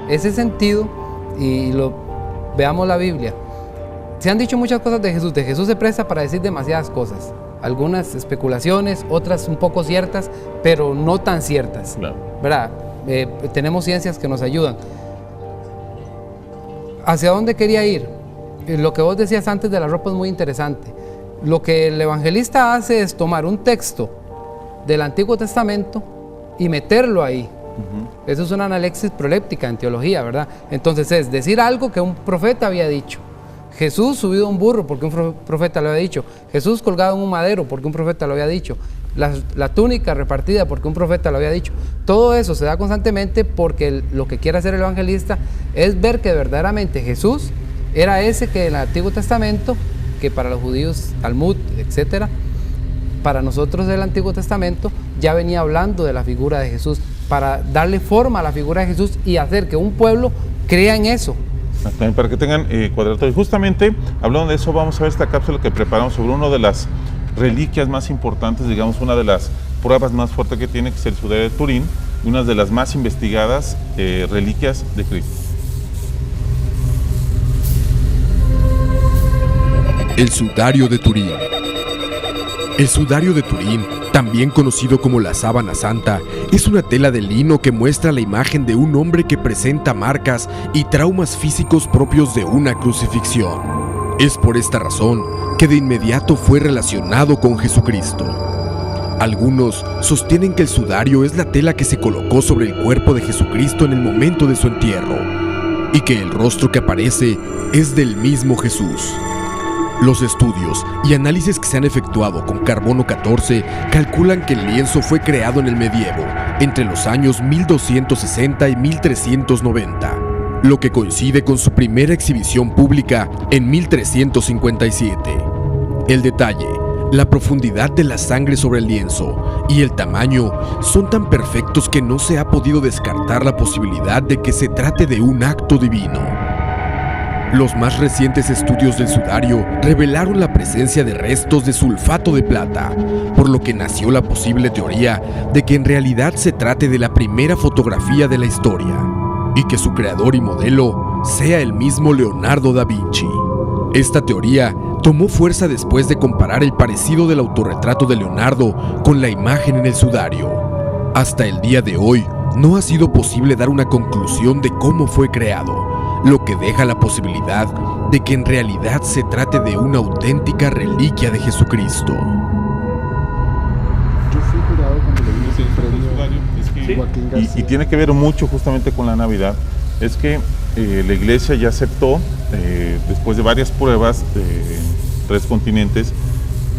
Ese sentido, y lo Veamos la Biblia. Se han dicho muchas cosas de Jesús. De Jesús se presta para decir demasiadas cosas. Algunas especulaciones, otras un poco ciertas, pero no tan ciertas. Claro. ¿Verdad? Tenemos ciencias que nos ayudan. ¿Hacia dónde quería ir? Lo que vos decías antes de la ropa es muy interesante. Lo que el evangelista hace es tomar un texto del Antiguo Testamento y meterlo ahí. Eso es una analexis proléptica en teología, ¿verdad? Entonces es decir algo que un profeta había dicho. Jesús subido a un burro porque un profeta lo había dicho. Jesús colgado en un madero porque un profeta lo había dicho. La túnica repartida porque un profeta lo había dicho. Todo eso se da constantemente porque lo que quiere hacer el evangelista es ver que verdaderamente Jesús era ese que en el Antiguo Testamento, que para los judíos, Talmud, etcétera, para nosotros del Antiguo Testamento ya venía hablando de la figura de Jesús, para darle forma a la figura de Jesús y hacer que un pueblo crea en eso. También para que tengan cuadrito. Y justamente, hablando de eso, vamos a ver esta cápsula que preparamos sobre una de las reliquias más importantes, digamos, una de las pruebas más fuertes que tiene, que es el sudario de Turín, y una de las más investigadas reliquias de Cristo. El sudario de Turín. El sudario de Turín, también conocido como la sábana santa, es una tela de lino que muestra la imagen de un hombre que presenta marcas y traumas físicos propios de una crucifixión. Es por esta razón que de inmediato fue relacionado con Jesucristo. Algunos sostienen que el sudario es la tela que se colocó sobre el cuerpo de Jesucristo en el momento de su entierro, y que el rostro que aparece es del mismo Jesús. Los estudios y análisis que se han efectuado con carbono 14 calculan que el lienzo fue creado en el medievo, entre los años 1260 y 1390, lo que coincide con su primera exhibición pública en 1357. El detalle, la profundidad de la sangre sobre el lienzo y el tamaño son tan perfectos que no se ha podido descartar la posibilidad de que se trate de un acto divino. Los más recientes estudios del sudario revelaron la presencia de restos de sulfato de plata, por lo que nació la posible teoría de que en realidad se trate de la primera fotografía de la historia, y que su creador y modelo sea el mismo Leonardo da Vinci. Esta teoría tomó fuerza después de comparar el parecido del autorretrato de Leonardo con la imagen en el sudario. Hasta el día de hoy, no ha sido posible dar una conclusión de cómo fue creado, lo que deja la posibilidad de que en realidad se trate de una auténtica reliquia de Jesucristo. Yo fui jurado cuando le vi el premio Joaquín García. Y tiene que ver mucho justamente con la Navidad. Es que la iglesia ya aceptó, después de varias pruebas de 3 continentes,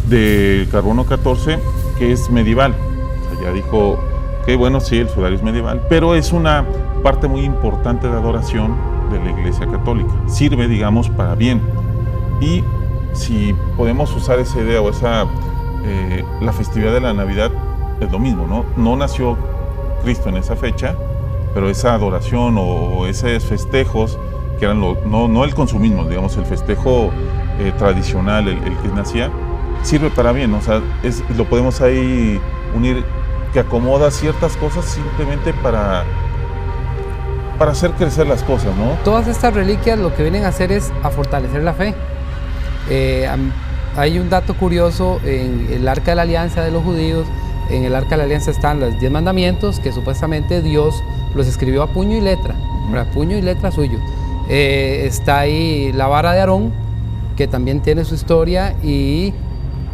de carbono 14, que es medieval. O sea, ya dijo que bueno, sí, el sudario es medieval, pero es una parte muy importante de adoración de la Iglesia Católica. Sirve, digamos, para bien. Y si podemos usar esa idea o la festividad de la Navidad es lo mismo, ¿no? No nació Cristo en esa fecha, pero esa adoración o esos festejos que eran no el consumismo, digamos, el festejo tradicional, el que nacía, sirve para bien, ¿no? O sea, lo podemos ahí unir, que acomoda ciertas cosas simplemente para hacer crecer las cosas, ¿no? Todas estas reliquias lo que vienen a hacer es a fortalecer la fe. Hay un dato curioso en el Arca de la Alianza de los judíos. En el Arca de la Alianza están los 10 mandamientos que supuestamente Dios los escribió a puño y letra, a puño y letra suyo. Está ahí la vara de Aarón, que también tiene su historia, y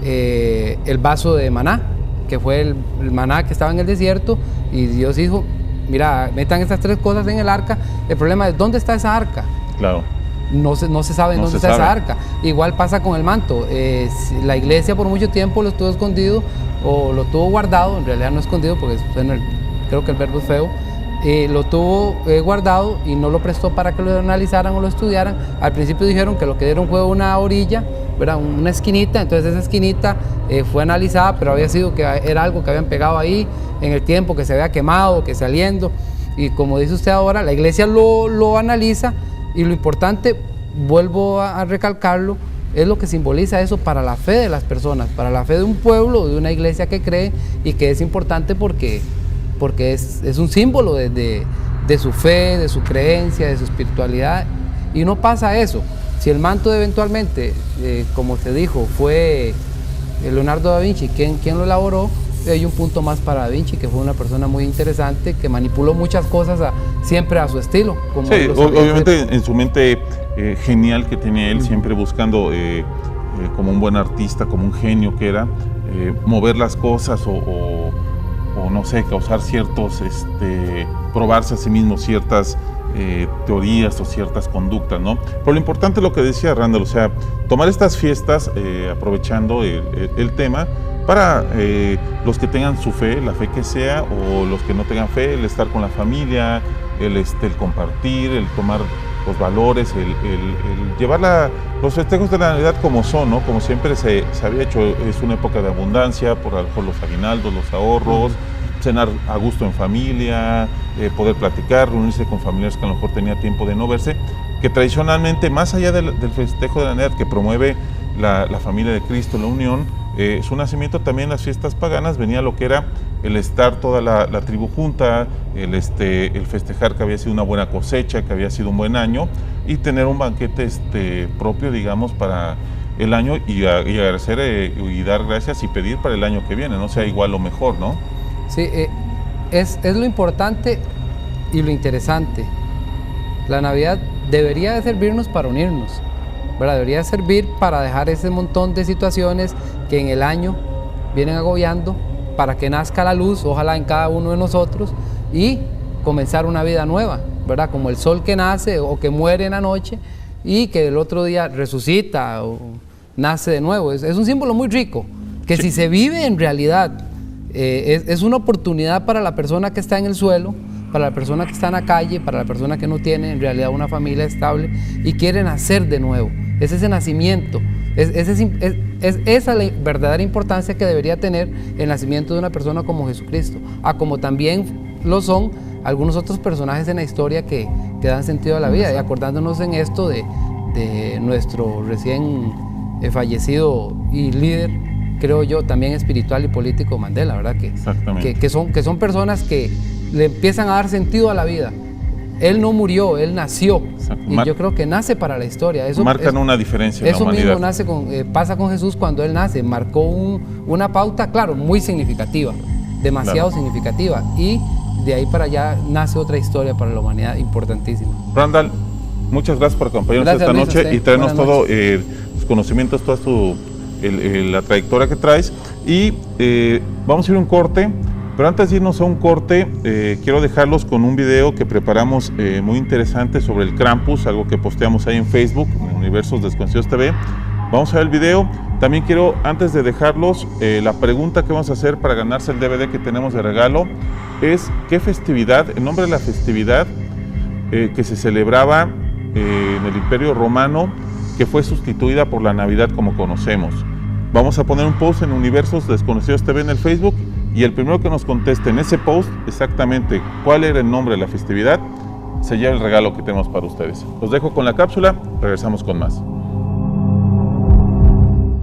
el vaso de maná, que fue el maná que estaba en el desierto, y Dios dijo: mira, metan estas 3 cosas en el arca. El problema es, ¿dónde está esa arca? Claro. No se sabe dónde está esa arca. Igual pasa con el manto. La iglesia por mucho tiempo lo estuvo escondido o lo tuvo guardado, en realidad no escondido porque creo que el verbo es feo. Lo tuvo guardado y no lo prestó para que lo analizaran o lo estudiaran. Al principio dijeron que lo que dieron fue una orilla, ¿verdad? Una esquinita, entonces esa esquinita fue analizada, pero había sido que era algo que habían pegado ahí en el tiempo, que se había quemado, que saliendo, y como dice usted ahora, la iglesia lo analiza, y lo importante, vuelvo a recalcarlo, es lo que simboliza eso para la fe de las personas, para la fe de un pueblo, de una iglesia que cree, y que es importante porque es un símbolo de su fe, de su creencia, de su espiritualidad, y no pasa eso. Si el manto eventualmente, como te dijo, fue Leonardo da Vinci quien lo elaboró, hay un punto más para Da Vinci, que fue una persona muy interesante, que manipuló muchas cosas siempre a su estilo. Como sí, obviamente en su mente genial que tenía él, siempre buscando como un buen artista, como un genio que era, mover las cosas o no sé, causar ciertos, probarse a sí mismo ciertas teorías o ciertas conductas, ¿no? Pero lo importante es lo que decía Randall, o sea, tomar estas fiestas aprovechando el tema para los que tengan su fe, la fe que sea, o los que no tengan fe, el estar con la familia, el compartir, el tomar los valores, el llevar los festejos de la Navidad como son, ¿no? Como siempre se había hecho, es una época de abundancia, por los aguinaldos, los ahorros, cenar a gusto en familia, poder platicar, reunirse con familiares que a lo mejor tenía tiempo de no verse, que tradicionalmente, más allá del festejo de la Navidad que promueve la familia de Cristo, la unión, su nacimiento, también en las fiestas paganas venía lo que era el estar toda la tribu junta, el festejar que había sido una buena cosecha, que había sido un buen año, y tener un banquete propio, digamos, para el año y agradecer y dar gracias y pedir para el año que viene, no sea igual o mejor, ¿no? Sí, es lo importante y lo interesante. La Navidad debería de servirnos para unirnos, ¿verdad? Debería servir para dejar ese montón de situaciones que en el año vienen agobiando, para que nazca la luz, ojalá en cada uno de nosotros, y comenzar una vida nueva, ¿verdad? Como el sol que nace o que muere en la noche y que el otro día resucita o nace de nuevo. Es un símbolo muy rico, que sí, si se vive en realidad, es una oportunidad para la persona que está en el suelo, para la persona que está en la calle, para la persona que no tiene en realidad una familia estable y quiere nacer de nuevo. Es ese nacimiento, es esa la verdadera importancia que debería tener el nacimiento de una persona como Jesucristo, como también lo son algunos otros personajes en la historia que dan sentido a la vida. Y acordándonos en esto de nuestro recién fallecido y líder, creo yo, también espiritual y político, Mandela, ¿verdad? Que son personas que le empiezan a dar sentido a la vida. Él no murió, él nació. Y yo creo que nace para la historia. Marcan una diferencia en la humanidad. Eso mismo pasa con Jesús cuando él nace. Marcó una pauta, claro, muy significativa, demasiado significativa. Y de ahí para allá nace otra historia para la humanidad importantísima. Randall, muchas gracias por acompañarnos esta noche y traernos todos los conocimientos, toda la trayectoria que traes. Y vamos a ir a un corte. Pero antes de irnos a un corte, quiero dejarlos con un video que preparamos muy interesante sobre el Krampus, algo que posteamos ahí en Facebook, en Universos Desconocidos TV. Vamos a ver el video. También quiero, antes de dejarlos, la pregunta que vamos a hacer para ganarse el DVD que tenemos de regalo es ¿qué festividad, el nombre de la festividad que se celebraba en el Imperio Romano, que fue sustituida por la Navidad como conocemos? Vamos a poner un post en Universos Desconocidos TV en el Facebook, y el primero que nos conteste en ese post exactamente cuál era el nombre de la festividad, se lleva el regalo que tenemos para ustedes. Los dejo con la cápsula, regresamos con más.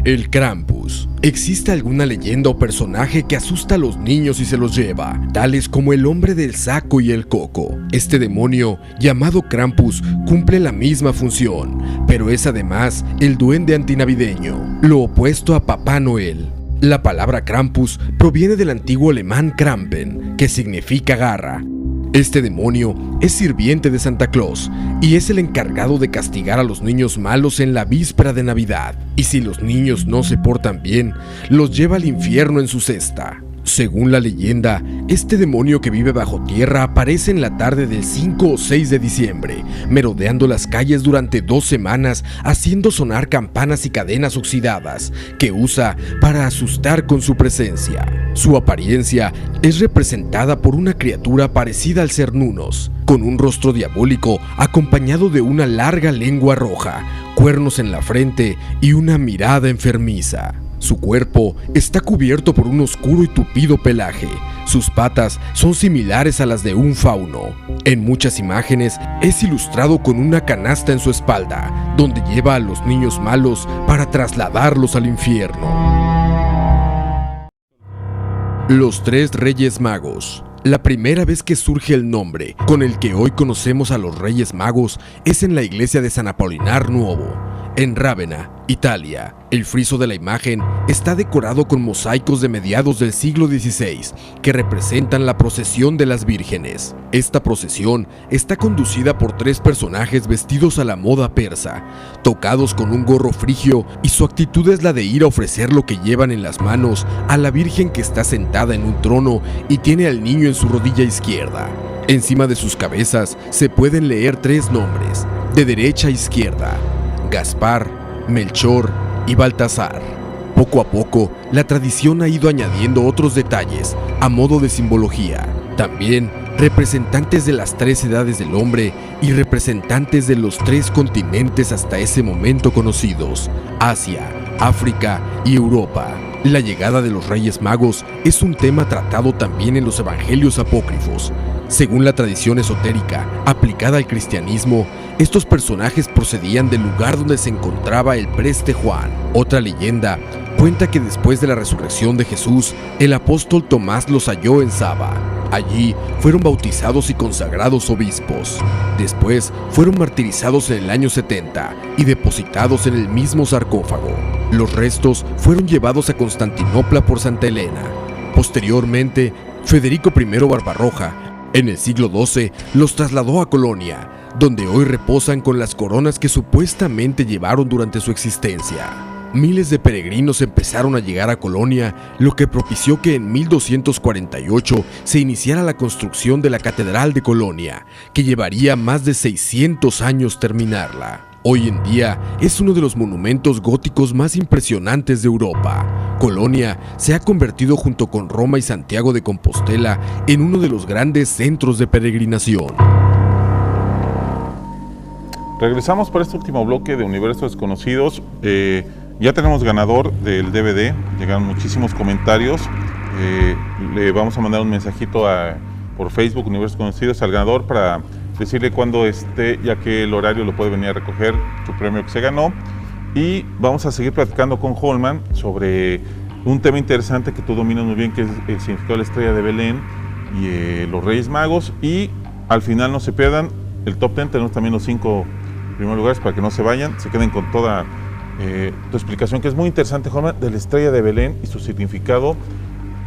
El Krampus. ¿Existe alguna leyenda o personaje que asusta a los niños y se los lleva? Tales como el hombre del saco y el coco. Este demonio, llamado Krampus, cumple la misma función, pero es además el duende antinavideño, lo opuesto a Papá Noel. La palabra Krampus proviene del antiguo alemán Krampen, que significa garra. Este demonio es sirviente de Santa Claus y es el encargado de castigar a los niños malos en la víspera de Navidad. Y si los niños no se portan bien, los lleva al infierno en su cesta. Según la leyenda, este demonio que vive bajo tierra aparece en la tarde del 5 o 6 de diciembre, merodeando las calles durante 2 semanas, haciendo sonar campanas y cadenas oxidadas, que usa para asustar con su presencia. Su apariencia es representada por una criatura parecida al Cernunnos, con un rostro diabólico acompañado de una larga lengua roja, cuernos en la frente y una mirada enfermiza. Su cuerpo está cubierto por un oscuro y tupido pelaje. Sus patas son similares a las de un fauno. En muchas imágenes es ilustrado con una canasta en su espalda, donde lleva a los niños malos para trasladarlos al infierno. Los 3 Reyes Magos. La primera vez que surge el nombre con el que hoy conocemos a los Reyes Magos es en la iglesia de San Apolinar Nuovo, en Rávena, Italia. El friso de la imagen está decorado con mosaicos de mediados del siglo XVI que representan la procesión de las vírgenes. Esta procesión está conducida por 3 personajes vestidos a la moda persa, tocados con un gorro frigio, y su actitud es la de ir a ofrecer lo que llevan en las manos a la Virgen, que está sentada en un trono y tiene al niño en su rodilla izquierda. Encima de sus cabezas se pueden leer 3 nombres, de derecha a izquierda: Gaspar, Melchor y Baltasar. Poco a poco, la tradición ha ido añadiendo otros detalles a modo de simbología. También representantes de las 3 edades del hombre y representantes de los 3 continentes hasta ese momento conocidos: Asia, África y Europa. La llegada de los Reyes Magos es un tema tratado también en los evangelios apócrifos. Según la tradición esotérica aplicada al cristianismo, estos personajes procedían del lugar donde se encontraba el preste Juan. Otra leyenda cuenta que después de la resurrección de Jesús, el apóstol Tomás los halló en Saba. Allí fueron bautizados y consagrados obispos. Después fueron martirizados en el año 70 y depositados en el mismo sarcófago. Los restos fueron llevados a Constantinopla por Santa Elena. Posteriormente, Federico I Barbarroja, en el siglo XII, los trasladó a Colonia, donde hoy reposan con las coronas que supuestamente llevaron durante su existencia. Miles de peregrinos empezaron a llegar a Colonia, lo que propició que en 1248 se iniciara la construcción de la Catedral de Colonia, que llevaría más de 600 años terminarla. Hoy en día es uno de los monumentos góticos más impresionantes de Europa. Colonia se ha convertido, junto con Roma y Santiago de Compostela, en uno de los grandes centros de peregrinación. Regresamos para este último bloque de Universos Desconocidos. Ya tenemos ganador del DVD, llegaron muchísimos comentarios. Le vamos a mandar un mensajito por Facebook, Universos Desconocidos, al ganador para decirle cuándo esté, ya que el horario lo puede venir a recoger su premio que se ganó. Y vamos a seguir platicando con Holman sobre un tema interesante que tú dominas muy bien, que es el significado de la estrella de Belén y los Reyes Magos. Y al final, no se pierdan el top 10, tenemos también los 5 primeros lugares para que no se vayan, se queden con toda tu explicación, que es muy interesante, Holman, de la estrella de Belén y su significado.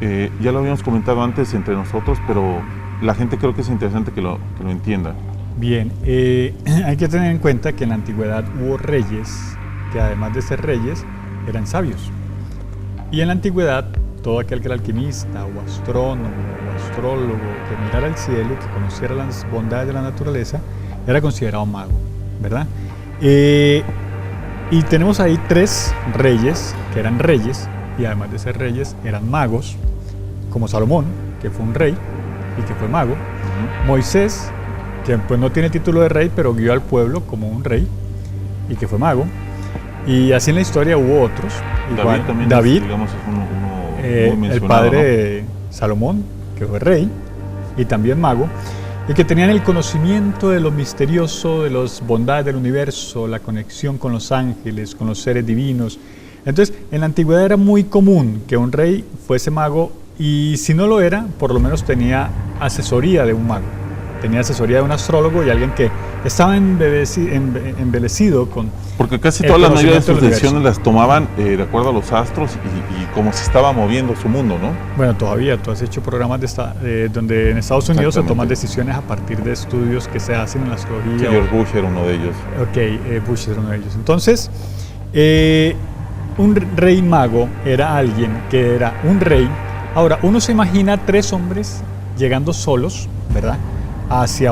Ya lo habíamos comentado antes entre nosotros, pero la gente creo que es interesante que lo entienda. Bien, hay que tener en cuenta que en la antigüedad hubo reyes que, además de ser reyes, eran sabios. Y en la antigüedad, todo aquel que era alquimista o astrónomo o astrólogo, que mirara el cielo, que conociera las bondades de la naturaleza, era considerado mago, ¿verdad? Y tenemos ahí 3 reyes que eran reyes y, además de ser reyes, eran magos, como Salomón, que fue un rey y que fue mago. Moisés, que pues no tiene título de rey, pero guió al pueblo como un rey y que fue mago. Y así en la historia hubo otros. Igual, David, digamos, es uno muy el padre, ¿no?, de Salomón, que fue rey y también mago, y que tenían el conocimiento de lo misterioso, de las bondades del universo, la conexión con los ángeles, con los seres divinos. Entonces, en la antigüedad era muy común que un rey fuese mago, y si no lo era, por lo menos tenía asesoría de un mago, tenía asesoría de un astrólogo y alguien que estaba embelecido con... Porque casi todas las mayoría de sus decisiones las tomaban de acuerdo a los astros y cómo se estaba moviendo su mundo, ¿no? Bueno, todavía tú has hecho programas donde en Estados Unidos se toman decisiones a partir de estudios que se hacen en la astrología. George Bush era uno de ellos. Ok, Bush era uno de ellos. Entonces, un rey mago era alguien que era un rey. Ahora, uno se imagina 3 hombres llegando solos, ¿verdad?, hacia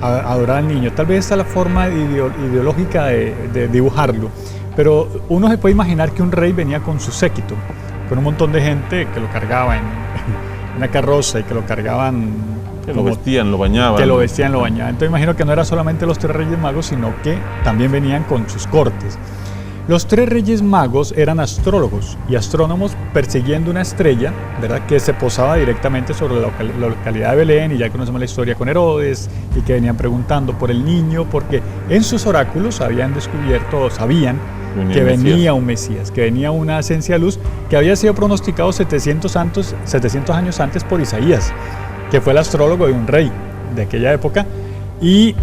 a adorar al niño. Tal vez esta es la forma ideológica de dibujarlo, pero uno se puede imaginar que un rey venía con su séquito, con un montón de gente que lo cargaba en una carroza y que lo cargaban, que lo vestían, lo bañaban. Entonces imagino que no era solamente los 3 reyes magos, sino que también venían con sus cortes. Los 3 reyes magos eran astrólogos y astrónomos persiguiendo una estrella, ¿verdad?, que se posaba directamente sobre la localidad de Belén, y ya conocemos la historia con Herodes, y que venían preguntando por el niño, porque en sus oráculos habían descubierto, o sabían, que venía un Mesías, que venía una esencia de luz que había sido pronosticado 700 años antes por Isaías. que fue el astrólogo de un rey de aquella época. Y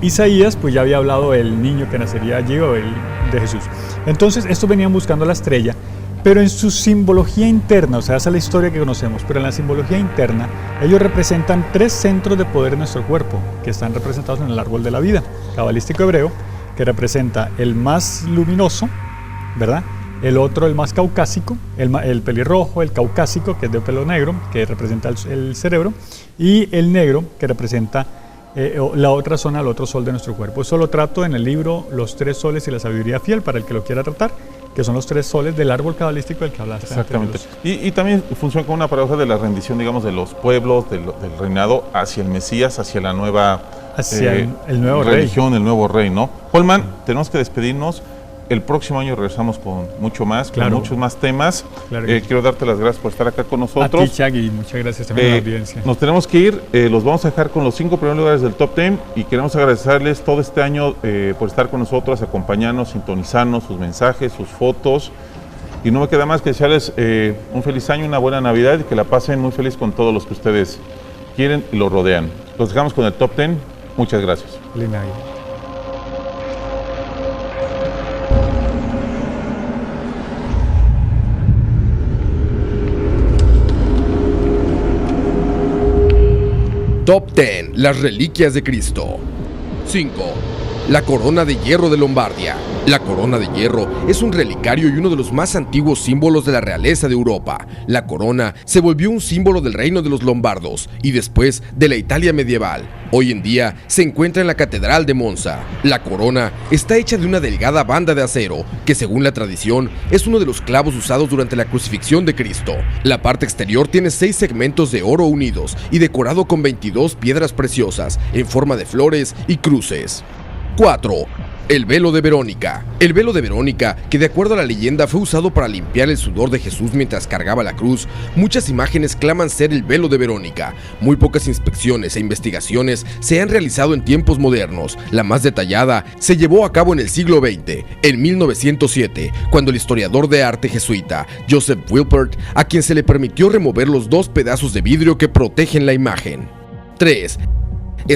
Isaías pues ya había hablado del niño que nacería allí o de Jesús. Entonces estos venían buscando la estrella, pero en su simbología interna, o sea, esa es la historia que conocemos, pero en la simbología interna ellos representan 3 centros de poder en nuestro cuerpo, que están representados en el árbol de la vida cabalístico hebreo, que representa el más luminoso, ¿verdad? El otro, el más caucásico, el pelirrojo, el caucásico, que es de pelo negro, que representa el cerebro, y el negro, que representa la otra zona, el otro sol de nuestro cuerpo. Eso lo trato en el libro Los 3 soles y la sabiduría fiel, para el que lo quiera tratar, que son los 3 soles del árbol cabalístico del que hablaste. Exactamente. Y también funciona como una paradoja de la rendición, digamos, de los pueblos, del reinado hacia el Mesías, hacia la nueva el nuevo religión, rey. El nuevo rey, ¿no? Holman, tenemos que despedirnos. El próximo año regresamos con mucho más, con muchos más temas. Claro. Quiero darte las gracias por estar acá con nosotros. A ti, Chagui, muchas gracias también a la audiencia. Nos tenemos que ir, los vamos a dejar con los 5 primeros lugares del Top 10 y queremos agradecerles todo este año por estar con nosotros, acompañarnos, sintonizarnos, sus mensajes, sus fotos. Y no me queda más que desearles un feliz año, una buena Navidad y que la pasen muy feliz con todos los que ustedes quieren y los rodean. Los dejamos con el Top 10. Muchas gracias. Feliz Navidad. Top 10. Las reliquias de Cristo. 5. La corona de hierro de Lombardia. La corona de hierro es un relicario y uno de los más antiguos símbolos de la realeza de Europa. La corona se volvió un símbolo del reino de los lombardos y después de la Italia medieval. Hoy en día se encuentra en la Catedral de Monza. La corona está hecha de una delgada banda de acero que, según la tradición, es uno de los clavos usados durante la crucifixión de Cristo. La parte exterior tiene 6 segmentos de oro unidos y decorado con 22 piedras preciosas en forma de flores y cruces. 4. El velo de Verónica. El velo de Verónica, que de acuerdo a la leyenda fue usado para limpiar el sudor de Jesús mientras cargaba la cruz, muchas imágenes claman ser el velo de Verónica. Muy pocas inspecciones e investigaciones se han realizado en tiempos modernos. La más detallada se llevó a cabo en el siglo XX, en 1907, cuando el historiador de arte jesuita Joseph Wilpert, a quien se le permitió remover los 2 pedazos de vidrio que protegen la imagen. 3.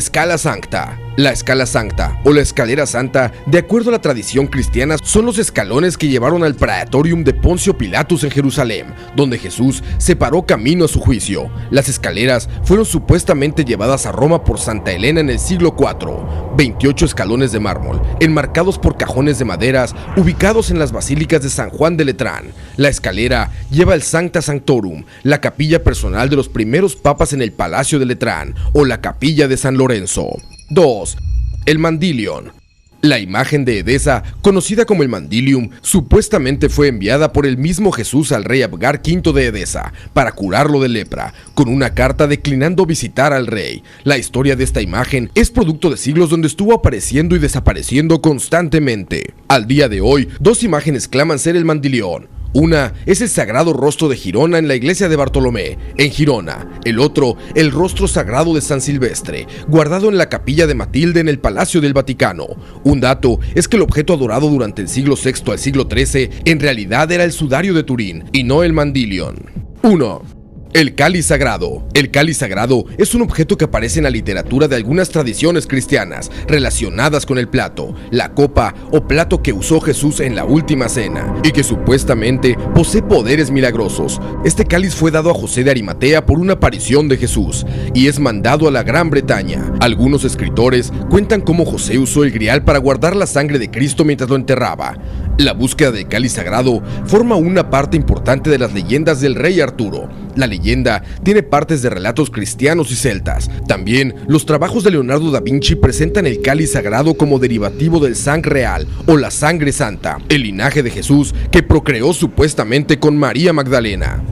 Scala Sancta. La Scala Sancta, o la escalera santa, de acuerdo a la tradición cristiana, son los escalones que llevaron al praetorium de Poncio Pilatus en Jerusalén, donde Jesús se paró camino a su juicio. Las escaleras fueron supuestamente llevadas a Roma por Santa Elena en el siglo IV. 28 escalones de mármol, enmarcados por cajones de maderas, ubicados en las basílicas de San Juan de Letrán. La escalera lleva el Sancta Sanctorum, la capilla personal de los primeros papas en el Palacio de Letrán, o la capilla de San Lorenzo. 2. El Mandilion. La imagen de Edesa, conocida como el Mandilium, supuestamente fue enviada por el mismo Jesús al rey Abgar V de Edesa para curarlo de lepra, con una carta declinando visitar al rey. La historia de esta imagen es producto de siglos donde estuvo apareciendo y desapareciendo constantemente. Al día de hoy, 2 imágenes claman ser el Mandilion. Una es el sagrado rostro de Girona en la iglesia de Bartolomé, en Girona. El otro, el rostro sagrado de San Silvestre, guardado en la capilla de Matilde en el Palacio del Vaticano. Un dato es que el objeto adorado durante el siglo VI al siglo XIII en realidad era el sudario de Turín y no el Mandilion. 1. El cáliz sagrado. El cáliz sagrado es un objeto que aparece en la literatura de algunas tradiciones cristianas relacionadas con el plato, la copa o plato que usó Jesús en la última cena y que supuestamente posee poderes milagrosos. Este cáliz fue dado a José de Arimatea por una aparición de Jesús y es mandado a la Gran Bretaña. Algunos escritores cuentan cómo José usó el grial para guardar la sangre de Cristo mientras lo enterraba. La búsqueda del cáliz sagrado forma una parte importante de las leyendas del rey Arturo. La leyenda tiene partes de relatos cristianos y celtas. También los trabajos de Leonardo da Vinci presentan el cáliz sagrado como derivativo del sang real o la sangre santa, el linaje de Jesús que procreó supuestamente con María Magdalena.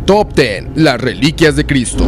Top 10. Las reliquias de Cristo.